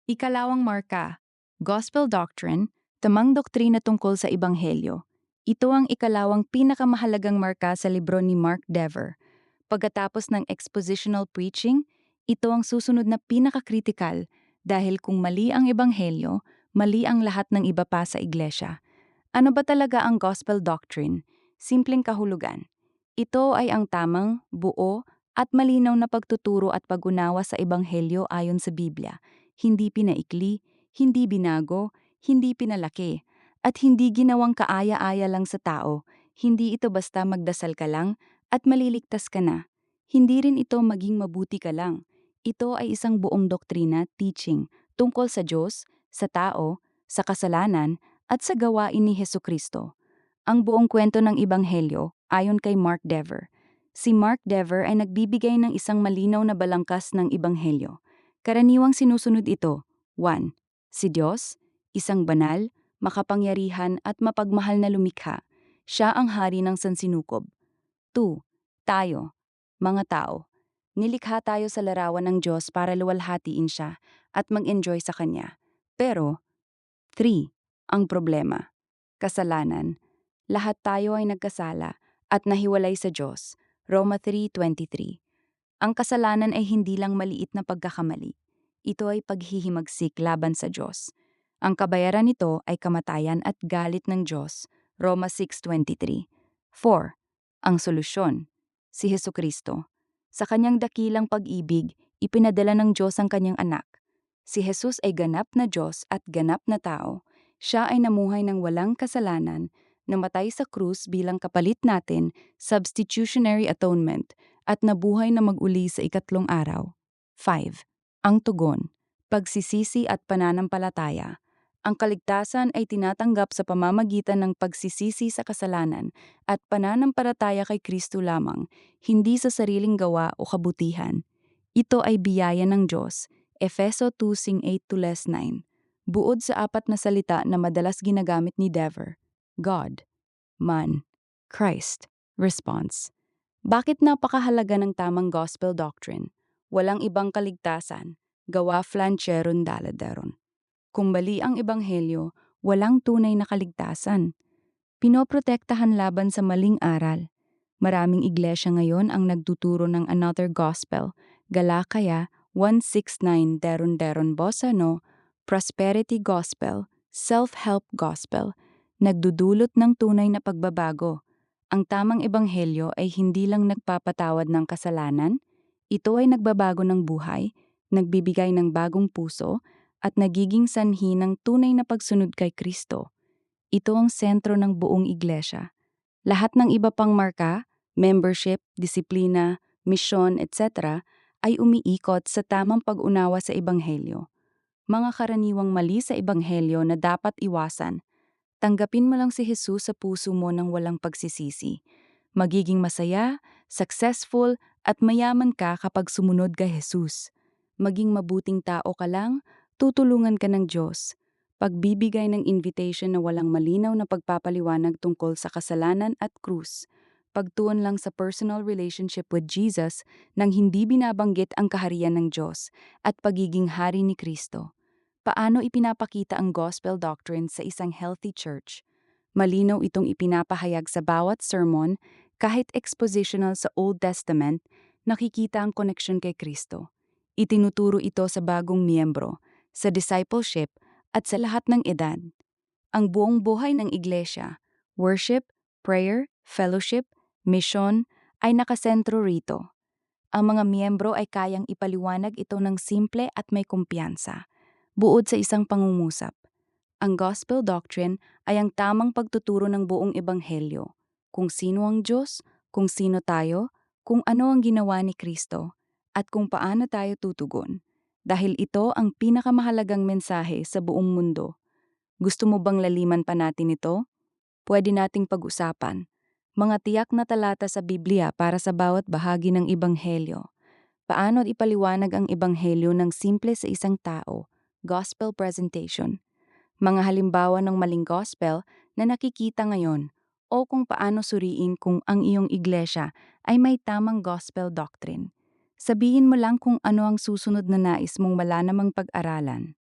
Ikalawang marka, Gospel Doctrine, tamang doktrina tungkol sa Ebanghelyo. Ito ang ikalawang pinakamahalagang marka sa libro ni Mark Dever. Pagkatapos ng expositional preaching, ito ang susunod na pinakakritikal dahil kung mali ang Ebanghelyo, mali ang lahat ng iba pa sa iglesia. Ano ba talaga ang Gospel Doctrine? Simpleng kahulugan. Ito ay ang tamang, buo, at malinaw na pagtuturo at pag-unawa sa Ebanghelyo ayon sa Biblia. Hindi pinaikli, hindi binago, hindi pinalaki, at hindi ginawang kaaya-aya lang sa tao. Hindi ito basta magdasal ka lang at maliligtas ka na. Hindi rin ito maging mabuti ka lang. Ito ay isang buong doktrina, teaching, tungkol sa Diyos, sa tao, sa kasalanan, at sa gawain ni Hesukristo. Ang buong kwento ng Ebanghelyo ayon kay Mark Dever. Si Mark Dever ay nagbibigay ng isang malinaw na balangkas ng Ebanghelyo. Karaniwang sinusunod ito. 1. Si Diyos, isang banal, makapangyarihan at mapagmahal na lumikha. Siya ang hari ng sansinukob. 2. Tayo, mga tao. Nilikha tayo sa larawan ng Diyos para luwalhatiin siya at mag-enjoy sa Kanya. Pero, 3. Ang problema. Kasalanan. Lahat tayo ay nagkasala at nahiwalay sa Diyos. Roma 3:23. Ang kasalanan ay hindi lang maliit na pagkakamali. Ito ay paghihimagsik laban sa Diyos. Ang kabayaran nito ay kamatayan at galit ng Diyos. Roma 6:23. 4. Ang solusyon. Si Hesukristo. Sa kanyang dakilang pag-ibig, ipinadala ng Diyos ang kanyang anak. Si Jesus ay ganap na Diyos at ganap na tao. Siya ay namuhay ng walang kasalanan, namatay sa krus bilang kapalit natin, substitutionary atonement, at nabuhay na mag-uli sa ikatlong araw. 5. Ang tugon. Pagsisisi at pananampalataya. Ang kaligtasan ay tinatanggap sa pamamagitan ng pagsisisi sa kasalanan at pananampalataya kay Kristo lamang, hindi sa sariling gawa o kabutihan. Ito ay biyaya ng Diyos. Efeso 2:8-9. Buod sa apat na salita na madalas ginagamit ni Dever. God, Man, Christ, Response. Bakit napakahalaga ng tamang gospel doctrine? Walang ibang kaligtasan, gawa flancheron daladeron. Kung mali ang ebanghelyo, walang tunay na kaligtasan. Pinoprotektahan laban sa maling aral. Maraming iglesia ngayon ang nagtuturo ng another gospel, Galakaya 1:6-9 deron bossa no, prosperity gospel, self-help gospel, nagdudulot ng tunay na pagbabago. Ang tamang ebanghelyo ay hindi lang nagpapatawad ng kasalanan, ito ay nagbabago ng buhay, nagbibigay ng bagong puso, at nagiging sanhi ng tunay na pagsunod kay Kristo. Ito ang sentro ng buong iglesia. Lahat ng iba pang marka, membership, disiplina, misyon, etc. ay umiikot sa tamang pag-unawa sa ebanghelyo. Mga karaniwang mali sa ebanghelyo na dapat iwasan. Tanggapin mo lang si Jesus sa puso mo ng walang pagsisisi. Magiging masaya, successful, at mayaman ka kapag sumunod kay Jesus. Maging mabuting tao ka lang, tutulungan ka ng Diyos. Pagbibigay ng invitation na walang malinaw na pagpapaliwanag tungkol sa kasalanan at krus. Pagtuon lang sa personal relationship with Jesus nang hindi binabanggit ang kaharian ng Diyos at pagiging hari ni Kristo. Paano ipinapakita ang gospel doctrine sa isang healthy church? Malinaw itong ipinapahayag sa bawat sermon, kahit expositional sa Old Testament, nakikita ang koneksyon kay Kristo. Itinuturo ito sa bagong miyembro, sa discipleship, at sa lahat ng edad. Ang buong buhay ng iglesia, worship, prayer, fellowship, mission, ay nakasentro rito. Ang mga miyembro ay kayang ipaliwanag ito ng simple at may kumpiyansa, buod sa isang pangungusap. Ang gospel doctrine ay ang tamang pagtuturo ng buong ebanghelyo, kung sino ang Diyos, kung sino tayo, kung ano ang ginawa ni Kristo, at kung paano tayo tutugon. Dahil ito ang pinakamahalagang mensahe sa buong mundo. Gusto mo bang laliman pa natin ito? Pwede nating pag-usapan. Mga tiyak na talata sa Biblia para sa bawat bahagi ng ebanghelyo. Paano ipaliwanag ang ebanghelyo ng simple sa isang tao? Gospel presentation. Mga halimbawa ng maling gospel na nakikita ngayon o kung paano suriin kung ang iyong iglesia ay may tamang gospel doctrine. Sabihin mo lang kung ano ang susunod na nais mong wala namang pag-aralan.